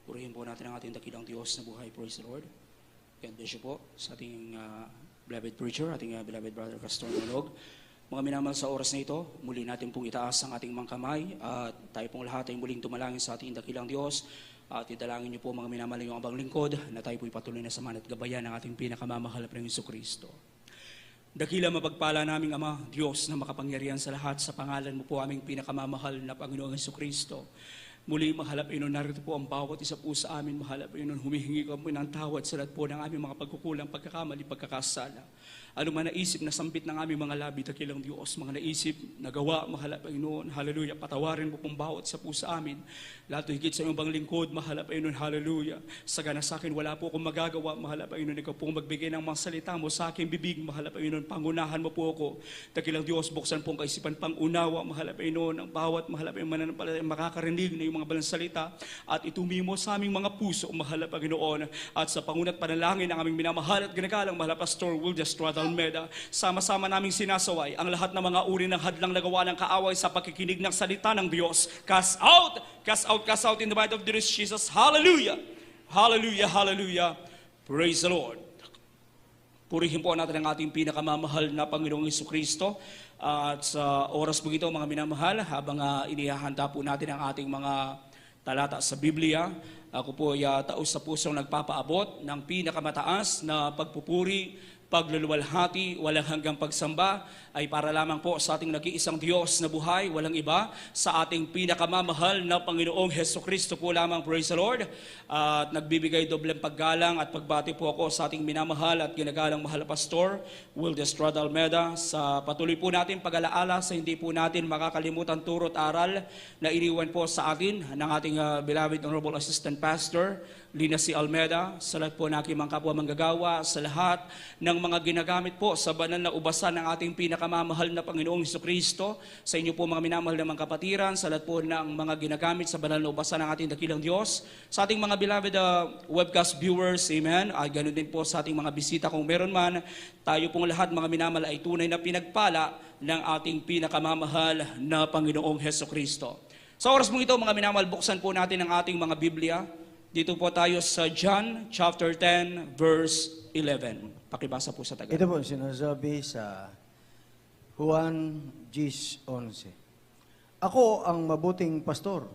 Purihin po natin ang ating dakilang Diyos na buhay. Praise the Lord. God bless you po sa ating beloved preacher, ating beloved brother Pastor Manog. Mga minamahal, sa oras na ito, muli natin pong itaas ang ating mga kamay at tayo pong lahat ay muling tumalangin sa ating dakilang Diyos. At idalangin niyo po mga minamahal yung abang lingkod na tayo po'y patuloy na samahan at gabayan ng ating pinakamamahal na Panginoong Kristo. Dakila mapagpala naming Ama, Diyos na makapangyarihan sa lahat, sa pangalan mo po aming pinakamamahal na Panginoong Kristo. Muli, mahalap Panginoon, narito po ang bawat isa po sa amin. Mahalap Panginoon, humihingi kami ng tawad sa lahat po ng aming mga pagkukulang, pagkakamali, pagkakasala. Ano man naisip na sampit ng aming mga labi, dakilang Diyos, mga naisip, nagawa, mahalap Panginoon, hallelujah, patawarin mo pong bawat isa po sa amin. Lahat higit sa iyong bang lingkod, mahalap Panginoon, hallelujah. Sagana sa akin, wala po akong magagawa, mahalap Panginoon, ikaw pong magbigay ng mga salita mo sa aking bibig, mahalap Panginoon, pangunahan mo po ako. Dakilang Diyos, buksan pong kaisipan, pangunawa, mahalap Panginoon, ang bawat mahalap Panginoon, makakarinig na yung mga balang salita, at itumi mo sa aming mga puso, mahalap Panginoon, at sa pangunat panalangin ng aming minamahal at ginagalang, mahalap Pastor Wilder Strata Almeda, sama-sama naming sinasaway ang lahat ng mga uri ng hadlang nagawa ng kaaway sa pakikinig ng salita ng Diyos. Cast out, cast out, cast out in the mighty of Jesus. Hallelujah, hallelujah, hallelujah. Praise the Lord. Purihin po natin ang ating pinakamamahal na Panginoong Kristo. At sa oras po ito, mga minamahal, habang inihahanda po natin ang ating mga talata sa Biblia, ako po ay taos sa pusong nagpapaabot ng pinakamataas na pagpupuri, pagluluwalhati, walang hanggang pagsamba ay para lamang po sa ating nag-iisang Diyos na buhay, walang iba, sa ating pinakamamahal na Panginoong Kristo po lamang, praise the Lord. At nagbibigay dobleng paggalang at pagbati po ako sa ating minamahal at ginagalang mahal na Pastor Wilder Strada Almeda sa patuloy po natin pag-alaala sa hindi po natin makakalimutan turo at aral na iniwan po sa atin ng ating beloved Honorable Assistant Pastor Lina C. Almeda, sa lahat po ng aking mga kapwa manggagawa, sa lahat ng mga ginagamit po sa banal na ubasan ng ating pinakamamahal na Panginoong Kristo, sa inyo po mga minamahal na mga kapatiran, sa lahat po ng mga ginagamit sa banal na ubasan ng ating dakilang Diyos, sa ating mga beloved webcast viewers, amen, ay ganoon din po sa ating mga bisita kung meron man, tayo pong lahat mga minamahal ay tunay na pinagpala ng ating pinakamamahal na Panginoong Kristo. Sa oras mong ito mga minamahal, buksan po natin ang ating mga Biblia. Dito po tayo sa John chapter 10 verse 11. Pakibasa po sa Tagalog. Ito po sinasabi sa Juan 10:11. Ako ang mabuting pastor.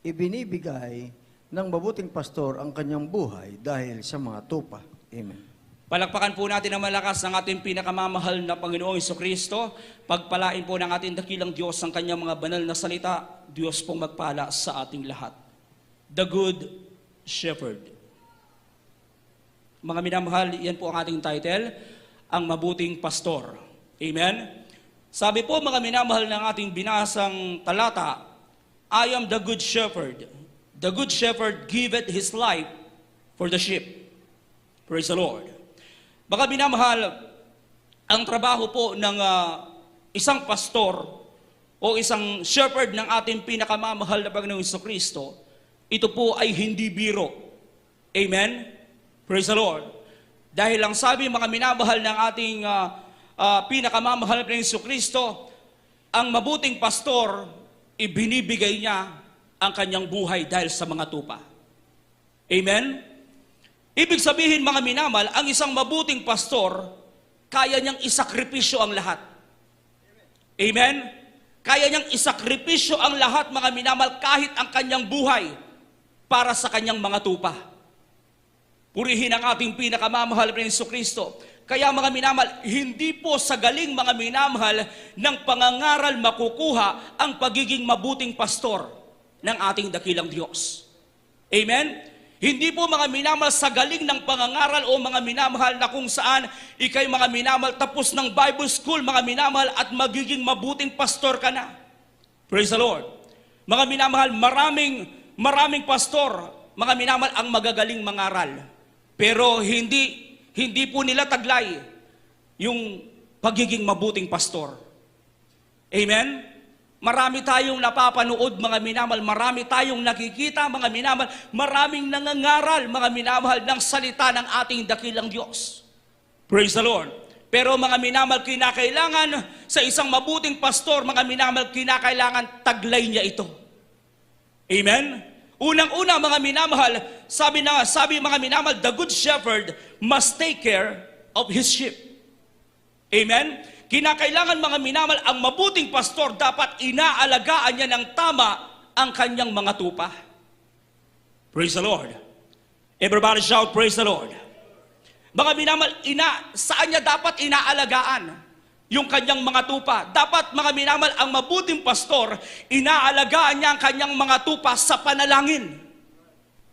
Ibinibigay ng mabuting pastor ang kanyang buhay dahil sa mga tupa. Amen. Palakpakan po natin ang malakas ng ating pinakamamahal na Panginoong Kristo. Pagpalain po ng ating dakilang Diyos ang kanyang mga banal na salita. Diyos pong magpala sa ating lahat. The Good Shepherd. Mga minamahal, yan po ang ating title, ang mabuting pastor. Amen? Sabi po mga minamahal ng ating binasang talata, I am the good shepherd. The good shepherd giveth his life for the sheep. Praise the Lord. Mga minamahal, ang trabaho po ng isang pastor o isang shepherd ng ating pinakamamahal na Panginoong Kristo, ito po ay hindi biro. Amen? Praise the Lord. Dahil ang sabi mga minamahal ng ating pinakamamahal na Kristo, ang mabuting pastor, ibinibigay niya ang kanyang buhay dahil sa mga tupa. Amen? Ibig sabihin mga minamahal, ang isang mabuting pastor, kaya niyang isakripisyo ang lahat. Amen? Kaya niyang isakripisyo ang lahat mga minamahal kahit ang kanyang buhay para sa kanyang mga tupa. Purihin ang ating pinakamamahal na Kristo. Kaya mga minamahal, hindi po sa galing mga minamahal ng pangangaral makukuha ang pagiging mabuting pastor ng ating dakilang Diyos. Amen? Hindi po mga minamahal sa galing ng pangangaral o mga minamahal na kung saan ikay mga minamahal tapos ng Bible school mga minamahal at magiging mabuting pastor ka na. Praise the Lord. Mga minamahal, maraming pastor, mga minamahal, ang magagaling mangaral. Pero hindi po nila taglay yung pagiging mabuting pastor. Amen? Marami tayong napapanood, mga minamahal, marami tayong nakikita, mga minamahal, maraming nangangaral, mga minamahal, ng salita ng ating dakilang Diyos. Praise the Lord. Pero mga minamahal, kinakailangan sa isang mabuting pastor, mga minamahal, kinakailangan taglay niya ito. Amen? Unang-una mga minamahal, sabi mga minamahal, the good shepherd must take care of his sheep. Amen? Kinakailangan mga minamahal, ang mabuting pastor dapat inaalagaan niya ng tama ang kanyang mga tupa. Praise the Lord. Everybody shout, praise the Lord. Mga minamahal, saan niya dapat inaalagaan yung kanyang mga tupa? Dapat mga minamahal, ang mabuting pastor, inaalagaan niya ang kanyang mga tupa sa panalangin.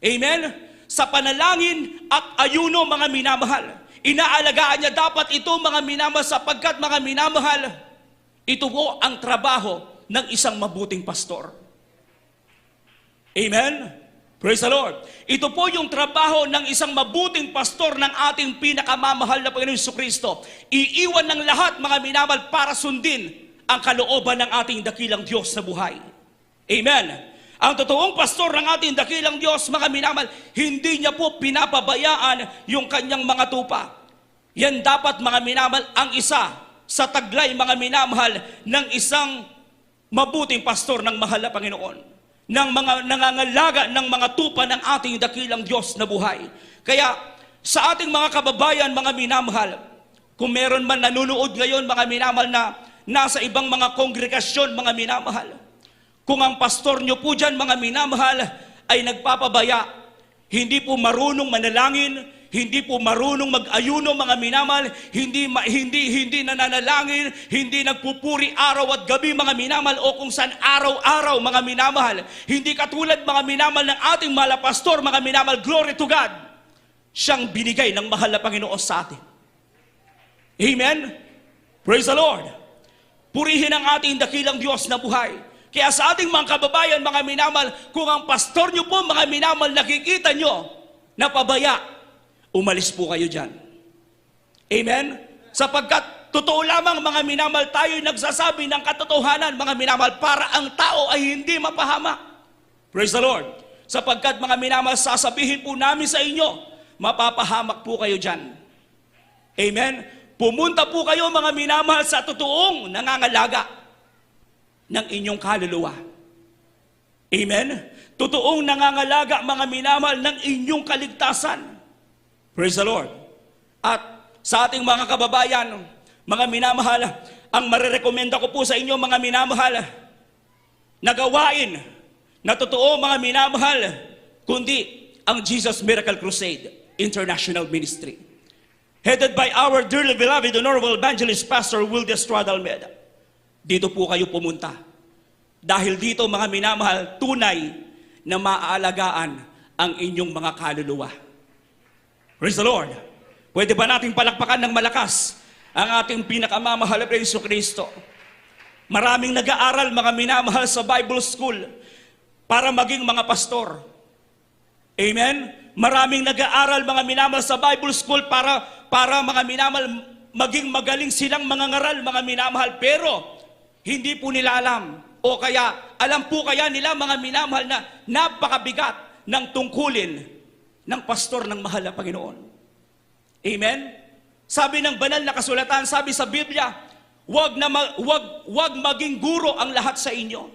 Amen? Sa panalangin at ayuno mga minamahal. Inaalagaan niya dapat ito mga minamahal sapagkat mga minamahal, ito po ang trabaho ng isang mabuting pastor. Amen? Praise the Lord. Ito po yung trabaho ng isang mabuting pastor ng ating pinakamamahal na Panginoon Jesucristo. Iiwan ng lahat mga minamahal para sundin ang kalooban ng ating dakilang Diyos sa buhay. Amen. Ang totoong pastor ng ating dakilang Diyos, mga minamahal, hindi niya po pinapabayaan yung kanyang mga tupa. Yan dapat mga minamahal ang isa sa taglay mga minamahal ng isang mabuting pastor ng mahal na Panginoon, ng mga nangangalaga ng mga tupa ng ating dakilang Diyos na buhay. Kaya sa ating mga kababayan, mga minamahal, kung meron man nanonood ngayon, mga minamahal, na nasa ibang mga kongregasyon, mga minamahal, kung ang pastor nyo po dyan, mga minamahal, ay nagpapabaya, hindi po marunong manalangin, hindi po marunong mag-ayuno mga minamahal, hindi nananalangin, hindi nagpupuri araw at gabi mga minamahal, o kung saan araw-araw mga minamahal, hindi katulad mga minamahal ng ating mahal na pastor, mga minamahal, glory to God, siyang binigay ng mahal na Panginoon sa atin. Amen? Praise the Lord. Purihin ang ating dakilang Diyos na buhay. Kaya sa ating mga kababayan, mga minamahal, kung ang pastor nyo po, mga minamahal, nakikita nyo na pabaya, umalis po kayo dyan. Amen? Sapagkat totoo lamang mga minamahal, tayo'y nagsasabi ng katotohanan mga minamahal para ang tao ay hindi mapahamak. Praise the Lord. Sapagkat mga minamahal, sasabihin po namin sa inyo, mapapahamak po kayo dyan. Amen? Pumunta po kayo mga minamahal sa totoong nangangalaga ng inyong kaluluwa. Amen? Totoong nangangalaga mga minamahal ng inyong kaligtasan. Praise the Lord. At sa ating mga kababayan, mga minamahal, ang marirekomenda ko po sa inyo mga minamahal, na gawain na totoo mga minamahal, kundi ang Jesus Miracle Crusade International Ministry. Headed by our dearly beloved Honorable Evangelist Pastor Wilde Estrada Almeida. Dito po kayo pumunta. Dahil dito mga minamahal, tunay na maaalagaan ang inyong mga kaluluwa. Praise the Lord. Pwede ba nating palakpakan ng malakas ang ating pinakamamahal na Panginoon Kristo? Maraming nag-aaral mga minamahal sa Bible School para maging mga pastor. Amen? Maraming nag-aaral mga minamahal sa Bible School para mga minamahal maging magaling silang mga ngaral mga minamahal, pero hindi po nila alam, o kaya alam po kaya nila mga minamahal na napakabigat ng tungkulin ng pastor ng mahal na Panginoon. Amen? Sabi ng banal na kasulatan, sabi sa Biblia, wag maging guro ang lahat sa inyo,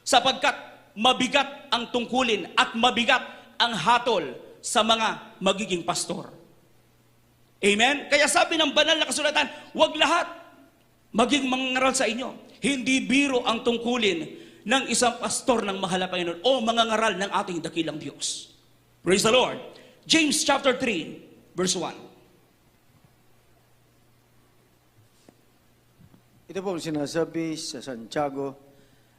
sapagkat mabigat ang tungkulin at mabigat ang hatol sa mga magiging pastor. Amen? Kaya sabi ng banal na kasulatan, wag lahat maging mangangaral sa inyo. Hindi biro ang tungkulin ng isang pastor ng mahal na Panginoon o mangangaral ng ating dakilang Diyos. Praise the Lord. James chapter 3, verse 1. Ito po ang sinasabi sa Santiago,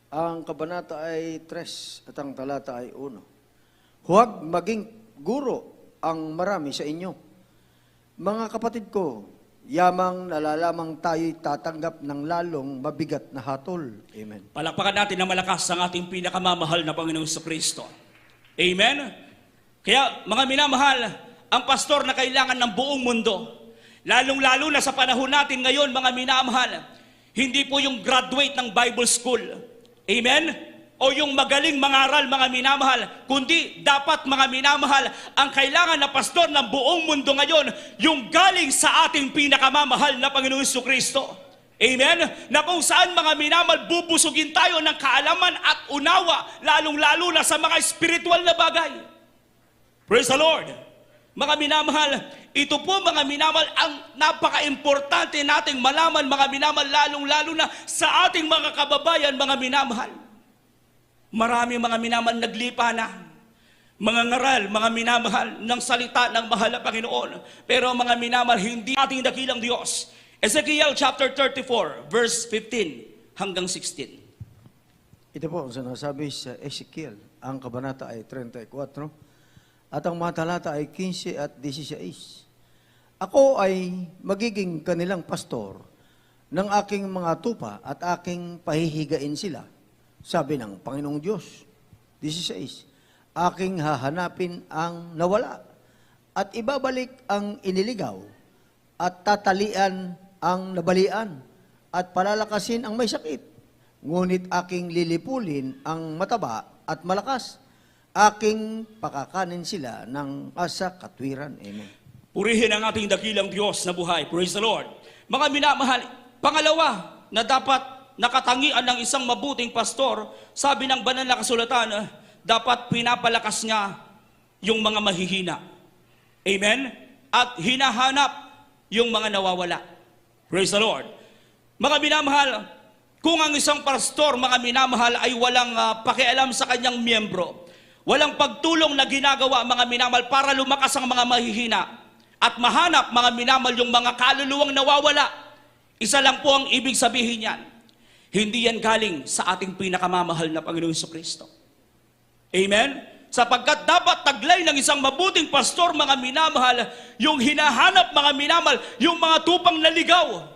ang kabanata ay 3 at ang talata ay 1. Huwag maging guro ang marami sa inyo. Mga kapatid ko, yamang nalalamang tayo'y tatanggap ng lalong mabigat na hatol. Amen. Palakpakan natin ng malakas ang ating pinakamamahal na Panginoong Jesucristo. Amen? Kaya mga minamahal, ang pastor na kailangan ng buong mundo, lalong-lalo na sa panahon natin ngayon mga minamahal, hindi po yung graduate ng Bible School. Amen? O yung magaling mangaral mga minamahal, kundi dapat mga minamahal, ang kailangan na pastor ng buong mundo ngayon, yung galing sa ating pinakamamahal na Panginoong Jesucristo. Amen? Na kung saan mga minamahal, bubusugin tayo ng kaalaman at unawa, lalong-lalo na sa mga spiritual na bagay. Praise the Lord. Mga minamahal, ito po mga minamahal ang napaka-importante nating malaman mga minamahal, lalong-lalo na sa ating mga kababayan mga minamahal. Marami mga minamahal naglipa na. Mga ngaral, mga minamahal ng salita ng mahal na Panginoon. Pero mga minamahal, hindi ating dakilang Diyos. Ezekiel chapter 34, verse 15 hanggang 16. Ito po ang sinasabi sa Ezekiel. Ang kabanata ay 34 at ang mga talata ay 15 at 16. Ako ay magiging kanilang pastor ng aking mga tupa at aking pahihigain sila. Sabi ng Panginoong Diyos. 16. Aking hahanapin ang nawala at ibabalik ang iniligaw at tatalian ang nabalian at palalakasin ang may sakit. Ngunit aking lilipulin ang mataba at malakas. Aking pakakanin sila ng asa katwiran. Amen. Purihin ang ating dakilang Diyos na buhay. Praise the Lord. Mga minamahal, pangalawa na dapat nakatangian ng isang mabuting pastor, sabi ng banal na kasulatan, dapat pinapalakas niya yung mga mahihina. Amen? At hinahanap yung mga nawawala. Praise the Lord. Mga minamahal, kung ang isang pastor, mga minamahal, ay walang pakialam sa kanyang miyembro, walang pagtulong na ginagawa, mga minamahal, para lumakas ang mga mahihina at mahanap, mga minamahal, yung mga kaluluwang nawawala, isa lang po ang ibig sabihin yan. Hindi yan galing sa ating pinakamamahal na Panginoong Jesucristo. Amen? Sapagkat dapat taglay ng isang mabuting pastor, mga minamahal, yung hinahanap, mga minamahal, yung mga tupang naligaw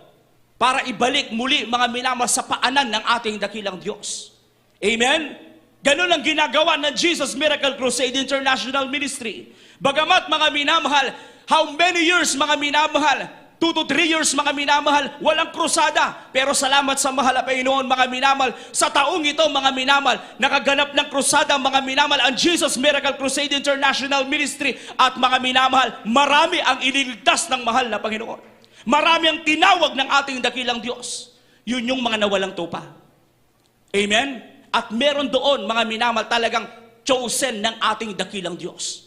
para ibalik muli, mga minamahal, sa paanan ng ating dakilang Diyos. Amen? Ganun ang ginagawa ng Jesus Miracle Crusade International Ministry. Bagamat, mga minamahal, how many years, mga minamahal? 2 to 3 years, mga minamahal, walang krusada. Pero salamat sa mahal na Panginoon, mga minamahal, sa taong ito, mga minamahal, nakaganap ng krusada, mga minamahal, ang Jesus Miracle Crusade International Ministry. At mga minamahal, marami ang iniligtas ng mahal na Panginoon. Marami ang tinawag ng ating dakilang Diyos. Yun yung mga nawalang tupa. Amen? At meron doon, mga minamahal, talagang chosen ng ating dakilang Diyos.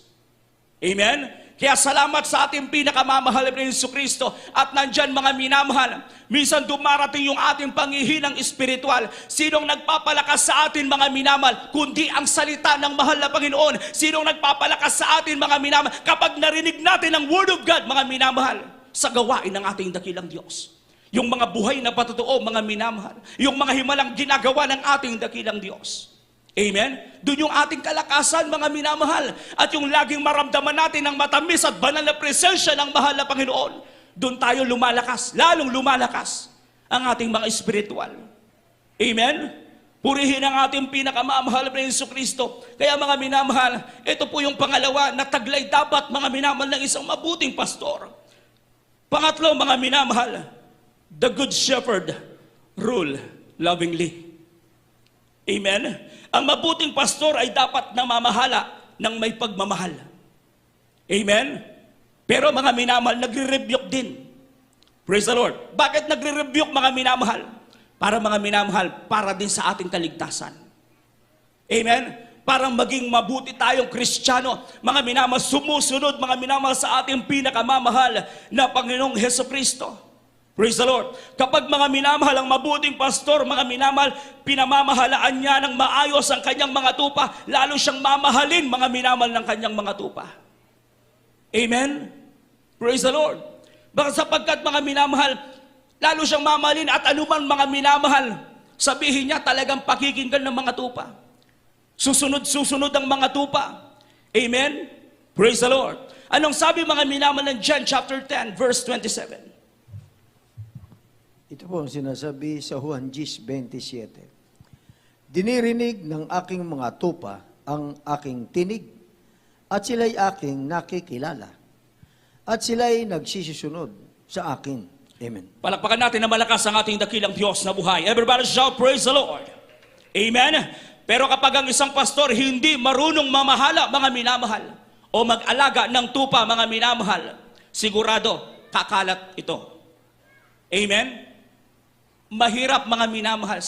Amen? Kaya salamat sa ating pinakamamahal na Jesucristo. At nandyan, mga minamahal, minsan dumarating yung ating panghihinang espiritual. Sinong nagpapalakas sa atin, mga minamahal, kundi ang salita ng mahal na Panginoon? Sinong nagpapalakas sa atin, mga minamahal, kapag narinig natin ang Word of God, mga minamahal, sa gawain ng ating dakilang Diyos? Yung mga buhay na patotoo, mga minamahal, yung mga himalang ginagawa ng ating dakilang Diyos. Amen? Doon yung ating kalakasan, mga minamahal. At yung laging maramdaman natin ang matamis at banal na presensya ng mahal na Panginoon. Doon tayo lumalakas, lalong lumalakas ang ating mga espiritual. Amen? Purihin ang ating pinakamamahal na Jesucristo. Kaya mga minamahal, ito po yung pangalawa na taglay dapat, mga minamahal, ng isang mabuting pastor. Pangatlo, mga minamahal, the good shepherd rule lovingly. Amen? Ang mabuting pastor ay dapat namamahala ng may pagmamahal. Amen? Pero mga minamahal, nagre-rebuke din. Praise the Lord. Bakit nagre-rebuke, mga minamahal? Para, mga minamahal, para din sa ating kaligtasan. Amen? Para maging mabuti tayong Kristiyano, mga minamahal, sumusunod, mga minamahal, sa ating pinakamamahal na Panginoong Jesucristo. Praise the Lord. Kapag, mga minamahal, ang mabuting pastor, mga minamahal, pinamamahalaan niya ng maayos ang kanyang mga tupa, lalo siyang mamahalin, mga minamahal, ng kanyang mga tupa. Amen? Praise the Lord. Baka sapagkat, mga minamahal, lalo siyang mamahalin, at anuman, mga minamahal, sabihin niya, talagang pakikinggan ng mga tupa. Susunod ang mga tupa. Amen? Praise the Lord. Anong sabi, mga minamahal, ng John chapter 10, verse 27? Ito po ang sinasabi sa Juan 10:27. Dinirinig ng aking mga tupa ang aking tinig, at sila'y aking nakikilala, at sila'y nagsisisunod sa akin. Amen. Palakpakan natin na malakas ang ating dakilang Diyos na buhay. Everybody shout, praise the Lord. Amen. Pero kapag ang isang pastor hindi marunong mamahala, mga minamahal, o mag-alaga ng tupa, mga minamahal, sigurado kakalat ito. Amen. Mahirap mga minamahal.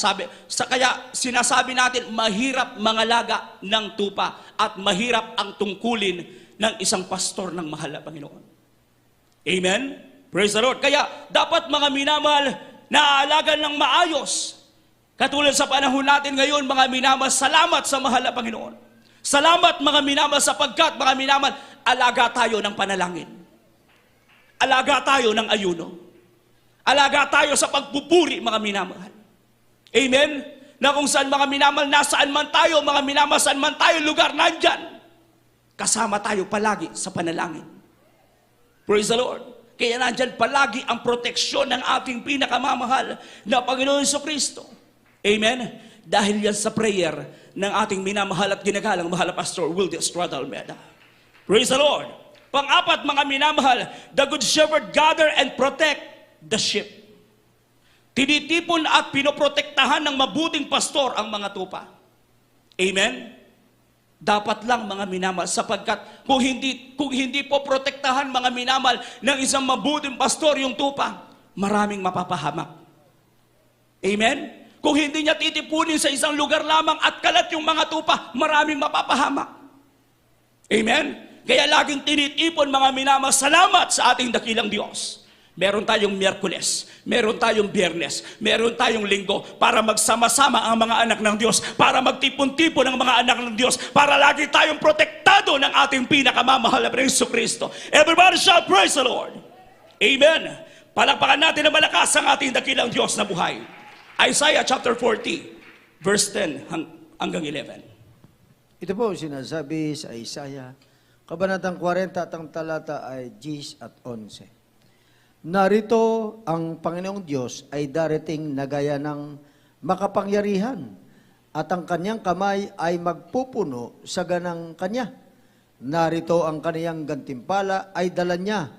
Kaya sinasabi natin, mahirap mangalaga ng tupa at mahirap ang tungkulin ng isang pastor ng mahal na Panginoon. Amen? Praise the Lord. Kaya dapat mga minamahal, naaalaga ng maayos. Katulad sa panahon natin ngayon, mga minamahal, salamat sa mahal na Panginoon. Salamat mga minamahal sapagkat mga minamahal, alaga tayo ng panalangin. Alaga tayo ng ayuno. Alaga tayo sa pagpupuri mga minamahal. Amen? Na kung saan mga minamahal, nasaan man tayo, mga minamahal, saan man tayo lugar, nandyan. Kasama tayo palagi sa panalangin. Praise the Lord. Kaya nandyan palagi ang proteksyon ng ating pinakamamahal na Panginoon Jesucristo. Amen? Dahil yan sa prayer ng ating minamahal at ginagalang mahal na Pastor Wildy Estrada Almeida. Praise the Lord. Pang-apat mga minamahal, the good shepherd gather and protect the sheep. Tinitipon at pinoprotektahan ng mabuting pastor ang mga tupa. Amen? Dapat lang mga minamahal sapagkat kung hindi po protektahan mga minamahal ng isang mabuting pastor yung tupa, maraming mapapahamak. Amen? Kung hindi niya titipunin sa isang lugar lamang at kalat yung mga tupa, maraming mapapahamak. Amen? Kaya laging tinitipon mga minamahal, salamat sa ating dakilang Diyos. Meron tayong Miyerkules, meron tayong Biyernes, meron tayong Linggo para magsama-sama ang mga anak ng Diyos, para magtipon-tipon ang mga anak ng Diyos, para lagi tayong protektado ng ating pinakamamahal na Jesucristo. Everybody shout, praise the Lord. Amen. Palakpakan natin na malakas ang ating dakilang Diyos na buhay. Isaiah chapter 40, verse 10 hanggang 11. Ito po sinasabi sa Isaiah, Kabanatang 40 at ang talata ay 10 at 11. Narito ang Panginoong Diyos ay darating na gaya ng makapangyarihan at ang kanyang kamay ay magpupuno sa ganang kanya. Narito ang kaniyang gantimpala ay dala niya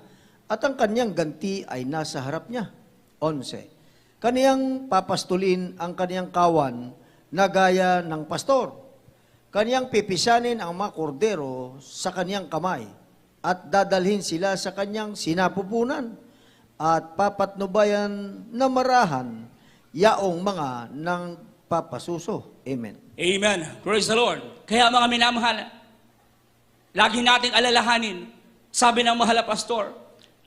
at ang kanyang ganti ay nasa harap niya. 11. Kaniyang papastulin ang kaniyang kawan na gaya ng pastor. Kaniyang pipisanin ang mga kordero sa kaniyang kamay at dadalhin sila sa kaniyang sinapupunan at papatnubayan na marahan yaong mga nang papasuso. Amen. Amen. Praise the Lord. Kaya mga minamahal, lagi nating alalahanin, sabi ng mahal na pastor,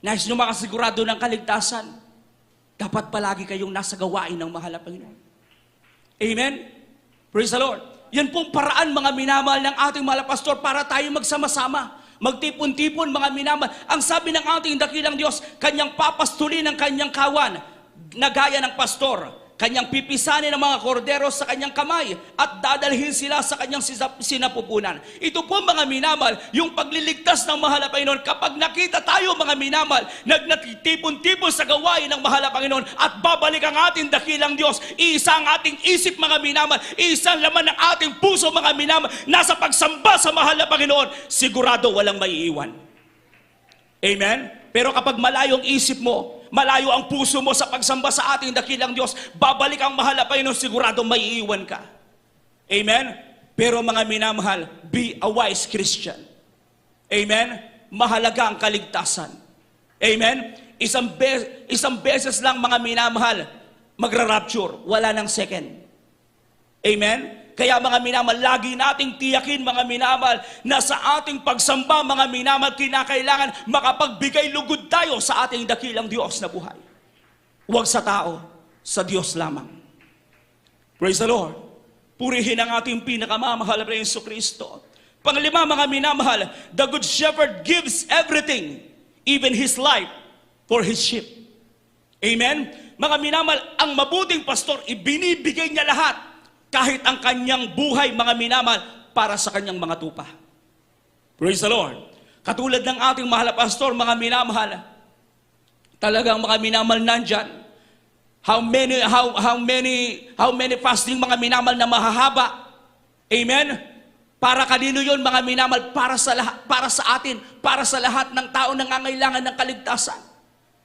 nais nyo makasigurado ng kaligtasan, dapat palagi kayong nasa gawain ng mahal na Panginoon. Amen? Praise the Lord. Yan pong paraan mga minamahal ng ating mahal na pastor para tayo magsama-sama. Magtipon-tipon mga minamahal. Ang sabi ng ating dakilang Diyos, kanyang papastulin ang kanyang kawan na gaya ng pastor. Kanyang pipisanin ang mga kordero sa kanyang kamay at dadalhin sila sa kanyang sinapupunan. Ito po mga minamahal, yung pagliligtas ng mahal na Panginoon. Kapag nakita tayo mga minamahal, nagtitipon-tipon sa gawain ng mahal na Panginoon at babalik ang ating dakilang Diyos, isa ang ating isip mga minamahal, isang laman ng ating puso mga minamahal, nasa pagsamba sa mahal na Panginoon, sigurado walang maiiwan. Amen? Pero kapag malayo ang isip mo, malayo ang puso mo sa pagsamba sa ating dakilang Diyos, babalik ang mahal na Panginoon, sigurado maiiwan ka. Amen? Pero mga minamahal, be a wise Christian. Amen? Mahalaga ang kaligtasan. Amen? Isang beses lang mga minamahal, magra-rapture, wala nang second. Amen? Kaya mga minamahal, lagi nating tiyakin mga minamahal na sa ating pagsamba mga minamahal, kinakailangan makapagbigay lugod tayo sa ating dakilang Diyos na buhay. Huwag sa tao, sa Diyos lamang. Praise the Lord. Purihin ang ating pinakamamahal na Jesucristo. Panglima mga minamahal, the good shepherd gives everything, even his life, for his sheep. Amen? Mga minamahal, ang mabuting pastor, ibinibigay niya lahat kahit ang kanyang buhay, mga minamahal, para sa kanyang mga tupa. Praise the Lord. Katulad ng ating mahal na pastor, mga minamahal, talagang mga minamahal nandyan. How many fasting mga minamahal na mahahaba? Amen? Para kanino yun mga minamahal? Para sa atin, para sa lahat ng tao na nangangailangan ng kaligtasan.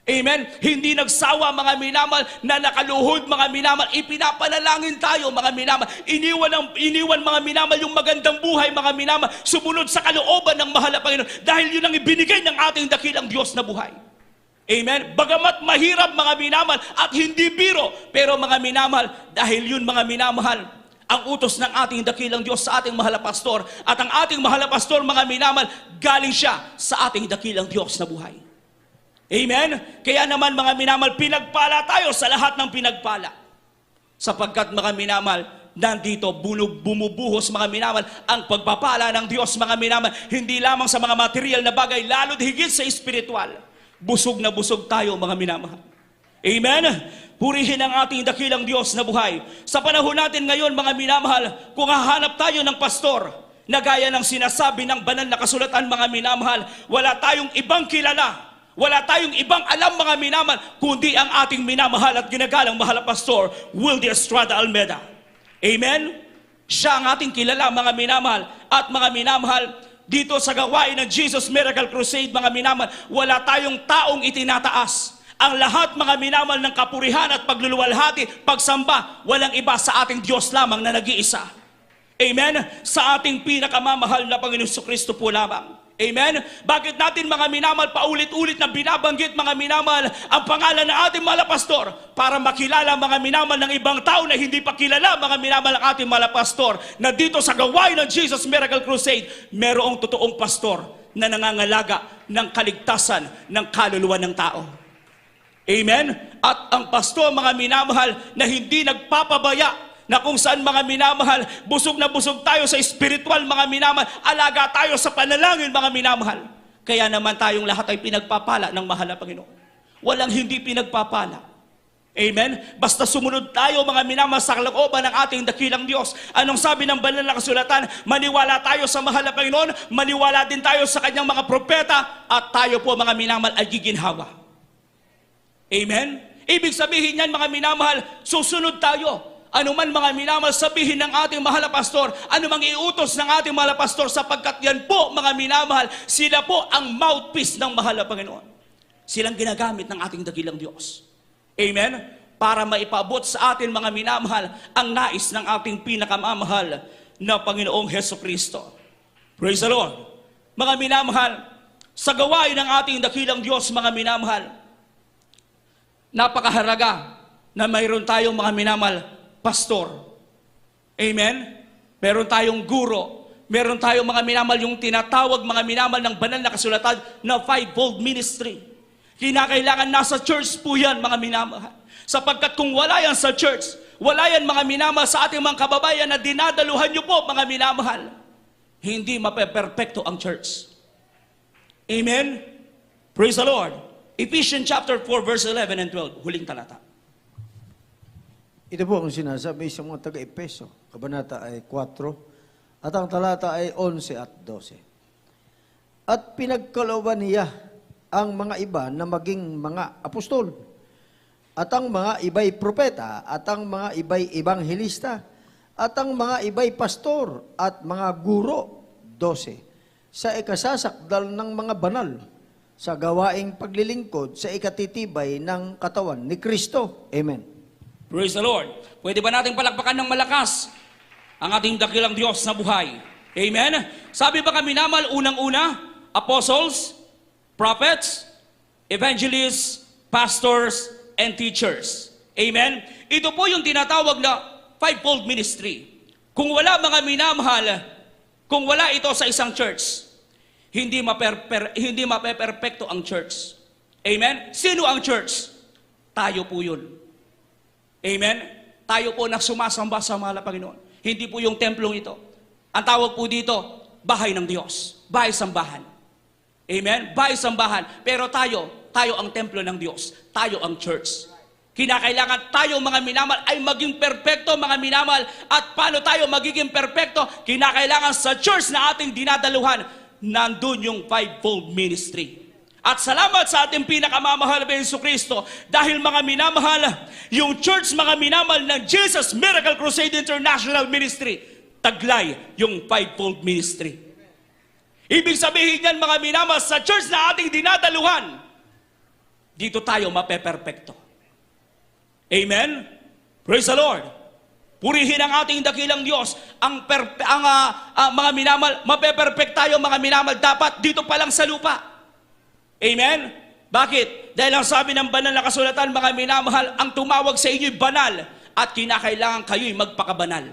Amen? Hindi nagsawa mga minamahal na nakaluhod mga minamahal. Ipinapanalangin tayo mga minamahal. Iniwan mga minamahal yung magandang buhay mga minamahal. Sumunod sa kalooban ng mahal na Panginoon. Dahil yun ang ibinigay ng ating dakilang Diyos na buhay. Amen? Bagamat mahirap mga minamahal at hindi biro, pero mga minamahal, dahil yun mga minamahal, ang utos ng ating dakilang Diyos sa ating mahal na pastor, at ang ating mahal na pastor mga minamahal, galing siya sa ating dakilang Diyos na buhay. Amen? Kaya naman mga minamahal, pinagpala tayo sa lahat ng pinagpala. Sapagkat mga minamahal, nandito bumubuhos mga minamahal ang pagpapala ng Diyos mga minamahal, hindi lamang sa mga material na bagay, lalo't higit sa espiritual. Busog na busog tayo mga minamahal. Amen? Purihin ang ating dakilang Diyos na buhay. Sa panahon natin ngayon mga minamahal, kung hahanap tayo ng pastor, na gaya ng sinasabi ng banal na kasulatan mga minamahal, wala tayong ibang kilala, wala tayong ibang alam mga minamahal, kundi ang ating minamahal at ginagalang mahal na pastor, Wildy Estrada Almeda. Amen? Siya ang ating kilala mga minamahal. At mga minamahal, dito sa gawain ng Jesus Miracle Crusade mga minamahal, wala tayong taong itinataas. Ang lahat mga minamahal ng kapurihan at pagluluwalhati, pagsamba, walang iba sa ating Diyos lamang na nag-iisa. Amen? Sa ating pinakamamahal na Panginoon Kristo po lamang. Amen? Bakit natin mga minamahal paulit-ulit na binabanggit mga minamahal ang pangalan ng ating mahal na pastor? Para makilala mga minamahal ng ibang tao na hindi pa kilala mga minamahal ng ating mahal na pastor, na dito sa gawain ng Jesus Miracle Crusade, merong totoong pastor na nangangalaga ng kaligtasan ng kaluluwa ng tao. Amen? At ang pastor mga minamahal na hindi nagpapabaya, na kung saan mga minamahal, busog na busog tayo sa spiritual mga minamahal, alaga tayo sa panalangin mga minamahal. Kaya naman tayong lahat ay pinagpapala ng mahal na Panginoon. Walang hindi pinagpapala. Amen? Basta sumunod tayo mga minamahal sa kalooban ng ating dakilang Diyos. Anong sabi ng banal na kasulatan? Maniwala tayo sa mahal na Panginoon, maniwala din tayo sa kanyang mga propeta, at tayo po mga minamahal ay giginhawa. Amen? Ibig sabihin yan mga minamahal, susunod tayo. Ano man mga minamahal sabihin ng ating mahal na pastor, ano mang iutos ng ating mahal na pastor, sapagkat yan po mga minamahal, sila po ang mouthpiece ng mahal na Panginoon. Silang ginagamit ng ating dakilang Diyos. Amen? Para maipabot sa atin mga minamahal ang nais ng ating pinakamamahal na Panginoong Hesukristo. Praise the Lord. Mga minamahal, sa gawain ng ating dakilang Diyos mga minamahal, napakahalaga na mayroon tayong mga minamahal pastor. Amen? Meron tayong guro. Meron tayong mga minamahal yung tinatawag mga minamahal ng banal na kasulatan na fivefold ministry. Kinakailangan nasa church po yan mga minamahal. Sapagkat kung wala yan sa church, wala yan mga minamahal sa ating mga kababayan na dinadaluhan nyo po mga minamahal, hindi mapeperpekto ang church. Amen? Praise the Lord. Ephesians chapter 4 verse 11 and 12, huling talata. Ito po ang sinasabi sa mga taga-Epeso, kabanata ay 4, at ang talata ay 11 at 12. At pinagkalooban niya ang mga iba na maging mga apostol, at ang mga iba'y propeta, at ang mga iba'y ebanghelista, at ang mga iba'y pastor, at mga guro, 12, sa ikasasakdal ng mga banal, sa gawaing paglilingkod, sa ikatitibay ng katawan ni Kristo. Amen. Praise the Lord. Pwede ba natin palakpakan ng malakas ang ating dakilang Diyos na buhay? Amen? Sabi ba kami naman, unang-una, apostles, prophets, evangelists, pastors, and teachers. Amen? Ito po yung tinatawag na fivefold ministry. Kung wala mga minamahal, kung wala ito sa isang church, hindi mapeperpekto ang church. Amen? Sino ang church? Tayo po yun. Amen? Tayo po na sumasamba sa mahal na Panginoon. Hindi po yung templong ito. Ang tawag po dito, bahay ng Diyos. Bahay-sambahan. Amen? Bahay-sambahan. Pero tayo ang templo ng Diyos. Tayo ang church. Kinakailangan tayo mga minamahal ay maging perpekto mga minamahal. At paano tayo magiging perpekto? Kinakailangan sa church na ating dinadaluhan, nandun yung fivefold ministry. At salamat sa ating pinakamamahal na Jesucristo, dahil mga minamahal, yung church mga minamahal ng Jesus Miracle Crusade International Ministry, taglay yung fivefold ministry. Ibig sabihin yan mga minamahal, sa church na ating dinadaluhan, dito tayo mapeperpekto. Amen? Praise the Lord. Purihin ang ating dakilang Diyos. Ang mga minamahal, mapeperpekt tayo mga minamahal, dapat dito pa lang sa lupa. Amen? Bakit? Dahil ang sabi ng banal na kasulatan, mga minamahal, ang tumawag sa inyo'y banal at kinakailangan kayo'y magpakabanal.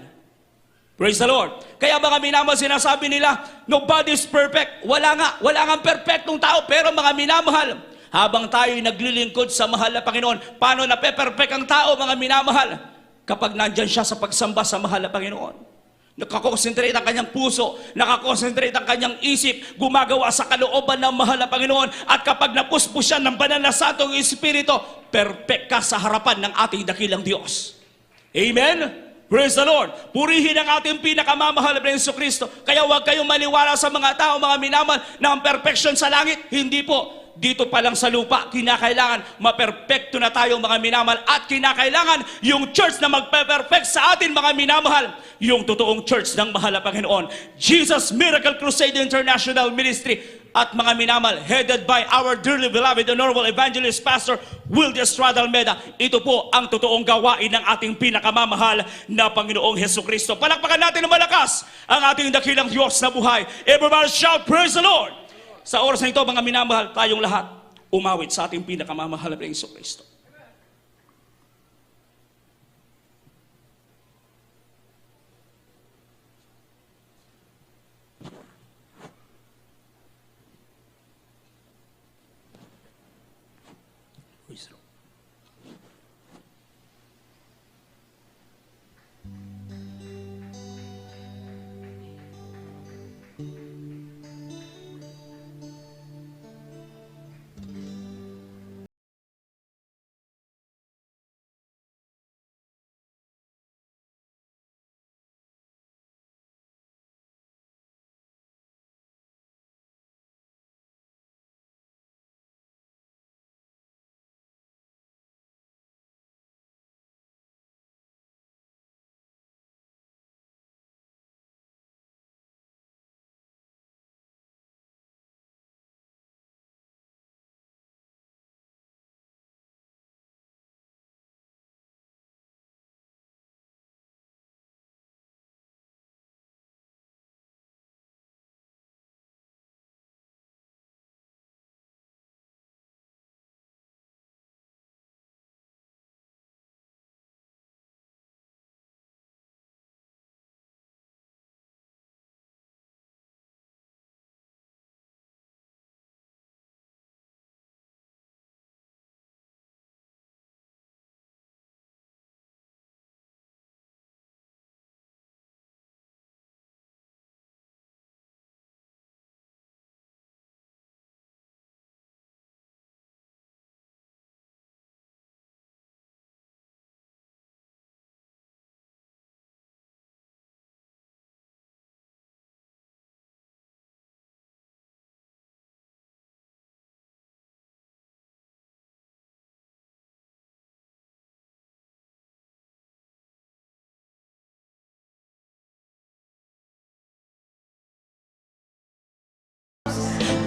Praise the Lord. Kaya mga minamahal, sinasabi nila, nobody is perfect. Wala nga perfectong tao, pero mga minamahal, habang tayo'y naglilingkod sa mahal na Panginoon, paano nape-perfect ang tao, mga minamahal? Kapag nandyan siya sa pagsamba sa mahal na Panginoon. Nakakonsentrate ang kanyang puso, nakakonsentrate ang kanyang isip, gumagawa sa kalooban ng mahal na Panginoon. At kapag napuspos siya ng banal na Santong Espiritu, perfect ka sa harapan ng ating dakilang Diyos. Amen? Praise the Lord. Purihin ang ating pinakamamahal na Jesucristo. Kaya huwag kayong maniwala sa mga tao, mga minamahal, na ang perfection sa langit. Hindi po. Dito pa lang sa lupa, kinakailangan maperpekto na tayo, mga minamahal, at kinakailangan yung church na magpe-perfect sa atin, mga minamahal, yung totoong church ng mahal na Panginoon, Jesus Miracle Crusade International Ministry, at mga minamahal, headed by our dearly beloved Honorable Evangelist Pastor Wilde Estrada Almeida. Ito po ang totoong gawain ng ating pinakamamahal na Panginoong Jesucristo. Palakpakan natin ng malakas ang ating dakilang Diyos na buhay. Everybody shout, praise the Lord! Sa oras na ito, mga minamahal, tayong lahat umawit sa ating pinakamamahal na Jesucristo. Praise the Lord.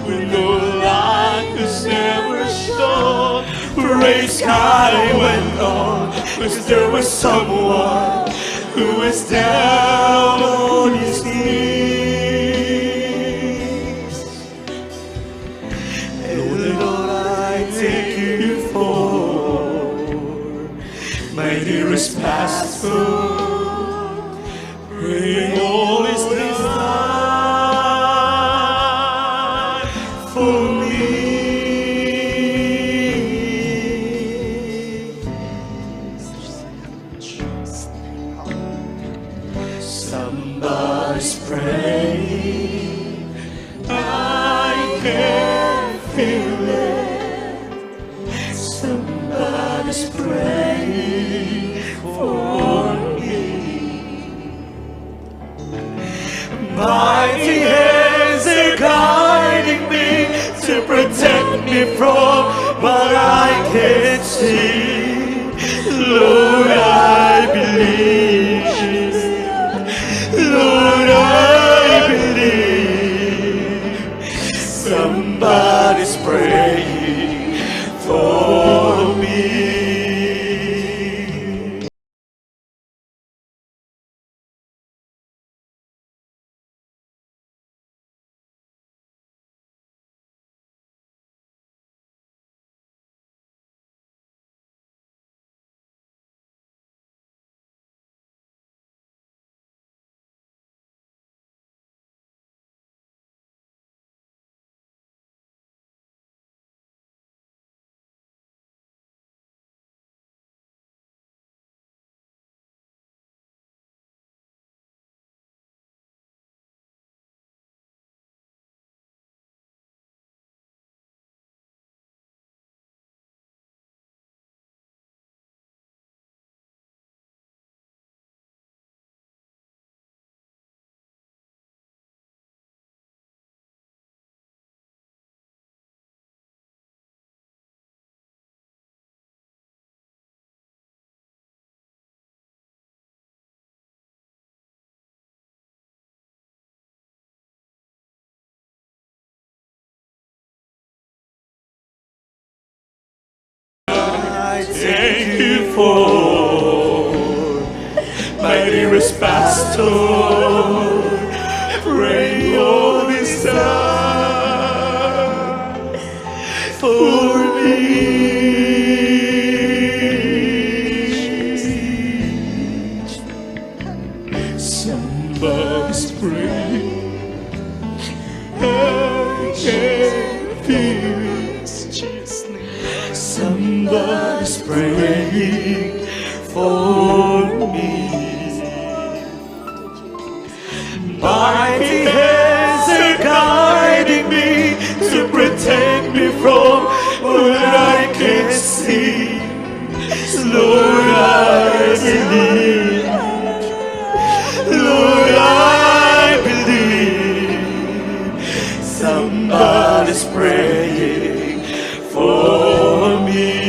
When the light is never shown, praise sky went on, because there was someone who was down on his knees. And Lord, I take you for my dearest pastor, praying all is done for me. Somebody's praying, I can feel it. Somebody's praying for me. Mighty hands are guiding me to protect me from what I can't see. Lord, I believe. Lord, I believe. Somebody's praying for me. pastor, pray all this time for me. Somebody's praying, I can feel it. Somebody's praying for me. Mighty hands are guiding me to protect me from what I can't see. Lord, I believe. Lord, I believe. Somebody's praying for me.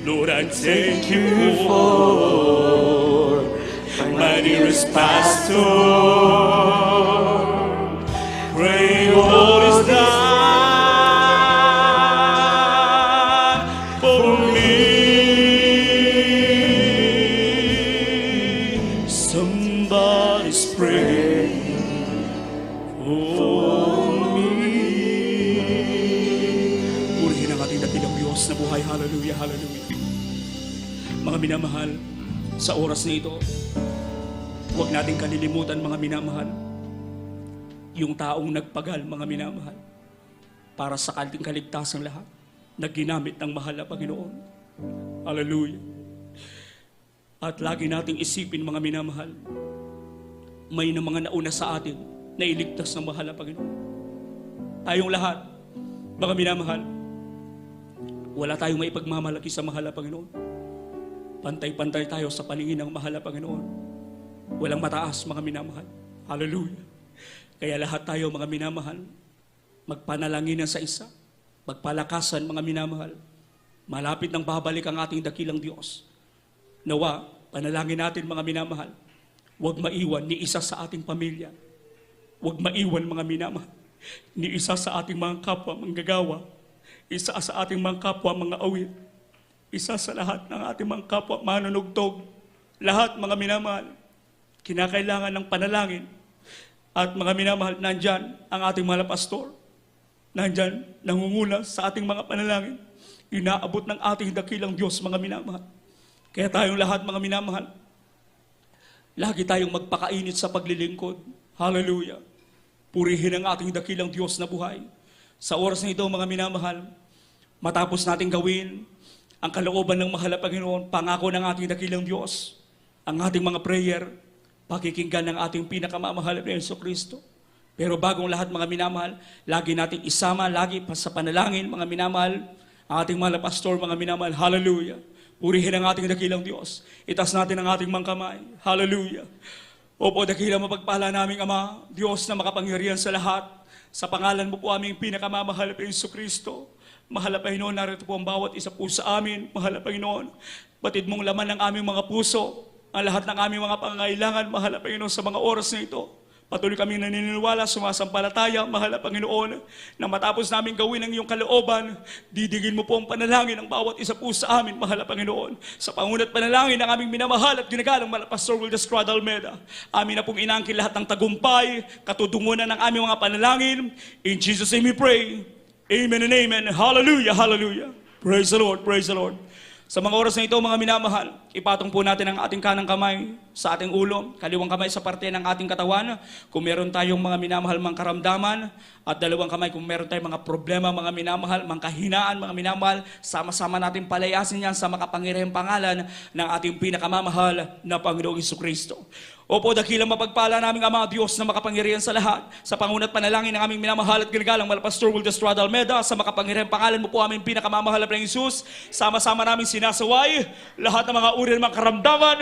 Lord, I thank you for my dearest pastor. Pray all is done for me. Somebody's praying for me. Purihin ang ating dakilang Diyos na buhay. Hallelujah, hallelujah. Mga minamahal, sa oras na ito, huwag nating kalilimutan, mga minamahal, yung taong nagpagal, mga minamahal, para sa ating kaligtasan lahat, na ginamit ng mahal na Panginoon. Hallelujah. At lagi nating isipin, mga minamahal, may na mga nauna sa atin na iligtas ng mahal na Panginoon. Tayong lahat, mga minamahal, wala tayong maipagmamalaki sa mahal na Panginoon. Pantay-pantay tayo sa paningin ng mahal na Panginoon. Walang mataas, mga minamahal. Hallelujah. Kaya lahat tayo, mga minamahal, magpanalanginan sa isa, magpalakasan, mga minamahal. Malapit nang babalik ang ating dakilang Diyos. Nawa, panalangin natin, mga minamahal, huwag maiwan ni isa sa ating pamilya. Huwag maiwan, mga minamahal, ni isa sa ating mga kapwa manggagawa, isa sa ating mga kapwa mga awit, isa sa lahat ng ating mga kapwa manunugtog. Lahat, mga minamahal, kinakailangan ng panalangin. At mga minamahal, nandyan ang ating mga pastor. Nandyan, nangunguna sa ating mga panalangin. Inaabot ng ating dakilang Diyos, mga minamahal. Kaya tayong lahat, mga minamahal, lagi tayong magpakainit sa paglilingkod. Hallelujah. Purihin ang ating dakilang Diyos na buhay. Sa oras na ito, mga minamahal, matapos nating gawin ang kalooban ng mahal na Panginoon, pangako ng ating dakilang Diyos, ang ating mga prayer, pakikinggan ng ating pinakamamahal na Jesucristo. Pero bagong lahat, mga minamahal, lagi nating isama, lagi pa sa panalangin, mga minamahal, ang ating mga pastor, mga minamahal. Hallelujah. Purihin ang ating dakilang Diyos. Itas natin ang ating mga kamay. Hallelujah. Opo, dakilang mapagpala naming Ama, Diyos na makapangyarihan sa lahat. Sa pangalan mo po aming pinakamamahal na Jesucristo. Mahal na Panginoon, narito po ang bawat isa po sa amin. Mahal na Panginoon, batid mong laman ng aming mga puso, ang lahat ng aming mga pangangailangan, mahal na Panginoon, sa mga oras na ito. Patuloy kaming naniniwala, sumasampalataya, mahal na Panginoon, na matapos namin gawin ang iyong kalooban, didigin mo po ang panalangin ng bawat isa po sa amin, mahal na Panginoon. Sa pangunat panalangin ng aming minamahal at ginagalang Pastor Will Describe Almeida, amin na pong inangkin lahat ng tagumpay, katudungunan ng aming mga panalangin. In Jesus' name we pray. Amen and amen. Hallelujah, hallelujah. Praise the Lord, praise the Lord. Sa mga oras na ito, mga minamahal, ipatong po natin ang ating kanang kamay sa ating ulo, kaliwang kamay sa parte ng ating katawan. Kung meron tayong mga minamahal mang karamdaman, at dalawang kamay kung meron tayong mga problema, mga minamahal, mga kahinaan, mga minamahal, sama-sama natin palayasin yan sa makapangyarihang pangalan ng ating pinakamamahal na Panginoong Jesucristo. Opo, dakilang mapagpala namin Ama Diyos na makapangyarihan sa lahat. Sa pangunat panalangin ng aming minamahal at ginagalang Pastor Will Describe Almeida, sa makapangyarihang pangalan mo po aming pinakamamahal na Panginoong Jesus, sama-sama namin sinasaway lahat ng mga uri ng mga karamdaman,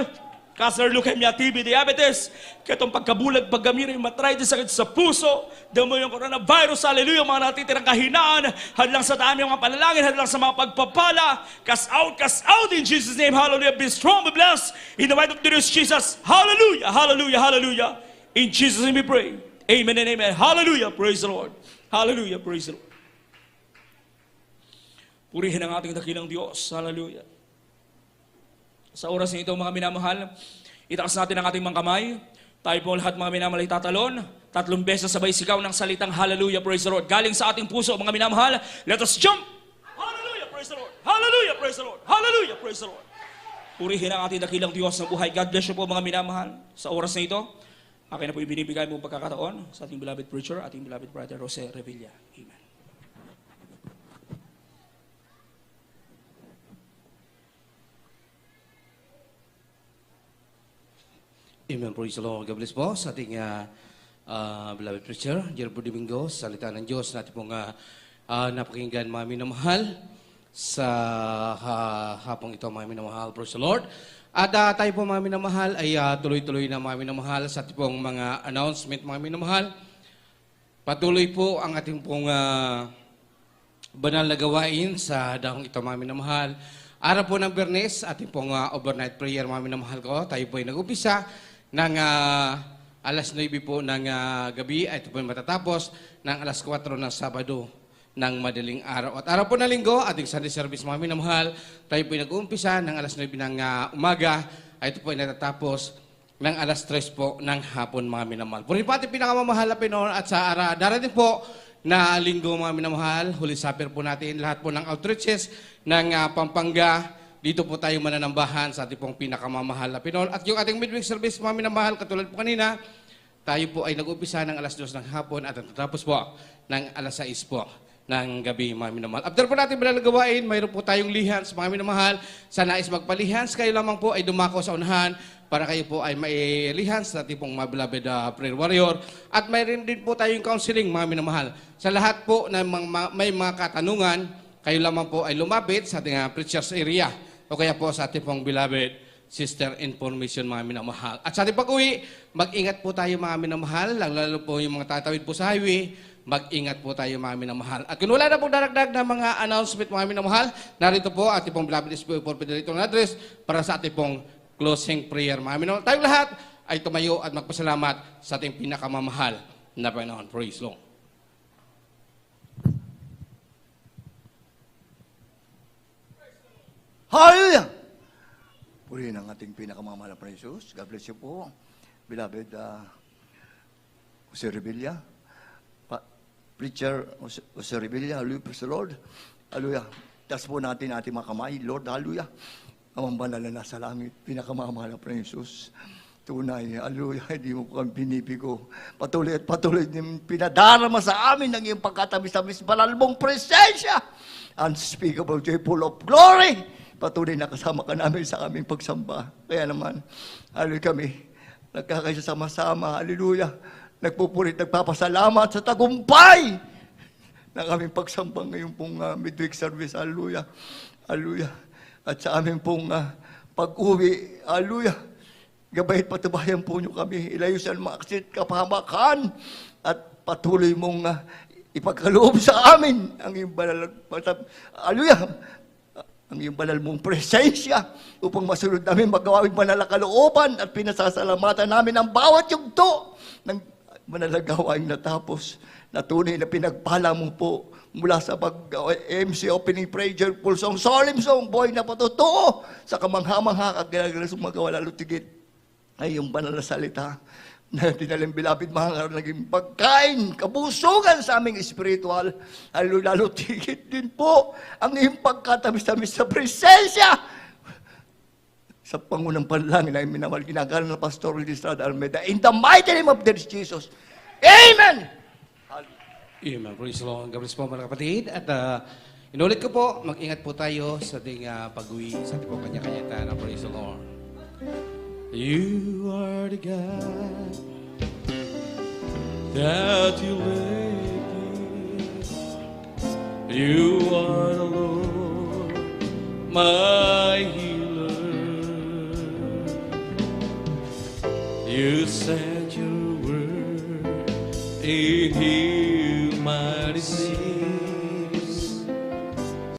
cancer, leukemia, TB, diabetes, katong pagkabulag, paggamiri, matritis, sakit sa puso, damo yung coronavirus, hallelujah, mga natitirang kahinaan, hadlang sa dami mga panalangin, hadlang sa mga pagpapala, cast out in Jesus' name, hallelujah, be strong, be blessed, in the mighty name of Jesus, hallelujah, hallelujah, hallelujah, in Jesus' name we pray, amen and amen, hallelujah, praise the Lord, hallelujah, praise the Lord. Purihin ang ating dakilang Diyos, hallelujah. Sa oras na ito, mga minamahal, itaas natin ang ating mga kamay. Tayo po lahat, mga minamahal, itatalon. 3 beses sabay sigaw ng salitang hallelujah, praise the Lord. Galing sa ating puso, mga minamahal, let us jump! Hallelujah, praise the Lord! Hallelujah, praise the Lord! Hallelujah, praise the Lord! Purihin ang ating dakilang Diyos ng buhay. God bless you po, mga minamahal. Sa oras na ito, akin na po ibinibigay mo pagkakataon sa ating beloved preacher, ating beloved brother, Jose Revilla. Amen. Amen. Praise the Lord. God bless po sa ating beloved preacher, Gerardo Domingo, salita ng Diyos natin pong napakinggan, mga minamahal, sa hapong ito, mga minamahal. Praise the Lord. At tayo po, mga minamahal, ay tuloy-tuloy na, mga minamahal, sa ating pong mga announcement, mga minamahal. Patuloy po ang ating pong banal na gawain sa dahong ito, mga minamahal. Araw po ng Biyernes, ating pong overnight prayer, mga minamahal ko. Tayo po ay nag-upisa ng alas 9 po ng gabi, ay ito po ay matatapos ng alas 4 ng Sabado ng madaling araw. At araw po ng Linggo, ating Sunday service, mga minamahal, tayo po ay nag-uumpisa ng alas 9 ng umaga, ay ito po ay natatapos ng alas 3 po ng hapon, mga minamahal. Puri po ating pinakamamahal na Pinoon at sa darating po na Linggo, mga minamahal, huli supper po natin, lahat po ng outreaches ng Pampanga. Dito po tayo mananambahan sa ating pong pinakamamahal na Pinoon. At yung ating midweek service, mga minamahal, katulad po kanina, tayo po ay nag-umpisa ng alas 2 ng hapon at natapos po ng alas 6 po ng gabi, mga minamahal. After po natin gawain, mayroon po tayong lihans, mga minamahal. Sa nais magpalihans, kayo lamang po ay dumako sa unahan para kayo po ay mailihans sa ating pong mga beloved prayer warrior. At mayroon din po tayong counseling, mga minamahal. Sa lahat po na may mga katanungan, kayo lamang po ay lumapit sa ating preacher's area o kaya po sa ating pong beloved sister information, mga minamahal. At sa ating pag-uwi, mag-ingat po tayo, mga minamahal, lalo po yung mga tatawid po sa highway, mag-ingat po tayo, mga minamahal. At kung wala na pong daragdag na mga announcement, mga minamahal, narito po ating pong beloved SPO for Federator address para sa ating pong closing prayer, mga minamahal. Tayong lahat ay tumayo at magpasalamat sa ating pinakamamahal na Panginoon. Praise Lord. Hallelujah! Purihin ang ating pinakamamahal na Jesus. God bless you po. Beloved Jose Revilla. Preacher Jose Revilla. Hallelujah, praise the Lord. Hallelujah. Taas po natin ating mga kamay. Lord, hallelujah. Amang banal na nasa langit. Pinakamamahal na Jesus. Tunay, hallelujah, hindi mo po kami pinipigo. Patuloy at patuloy din pinadarama sa amin ng iyong pagkatamis-tamis banal mong presensya. Unspeakable, joy, full of glory. Patuloy na kasama ka namin sa aming pagsamba. Kaya naman, hallelujah, kami nagkakaisa sama-sama, hallelujah, nagpupulit, nagpapasalamat sa tagumpay ng aming pagsamba ngayon pong midweek service, hallelujah, hallelujah. At sa aming pong pag-uwi, hallelujah, gabahit patubayan po nyo kami, ilayo sa mga aksit, kapahamakan, at patuloy mong ipagkaloob sa amin ang iyong banal, hallelujah, ang iyong banal mong presensya upang masunod namin magawa ang banal na kalooban at pinasasalamatan namin ang bawat yugto ng manalagawaing natapos na tunay na pinagpala mo po mula sa pag-MC opening prayer, full song, solemn song, boy na patotoo sa kamangha-mangha kagalagang sumagawa lalo tigit ay yung banal na salita na dinalang bilapid mga naging pagkain, kabusugan sa aming espiritual, lalo tigit din po ang iyong pagkatamis-tamis sa presensya sa pangunang panalangin na minamahal ginagawa ng Pastor Registrado Almeida. In the mighty name of the Jesus. Amen! Amen. Praise the Lord. God bless po mga kapatid. At inulit ko po, mag-ingat po tayo sa ating pag-uwi sa ating po kanya-kanya tayo. Praise the Lord. You are the God that you led me. You are the Lord, my healer. You sent your word and healed my disease.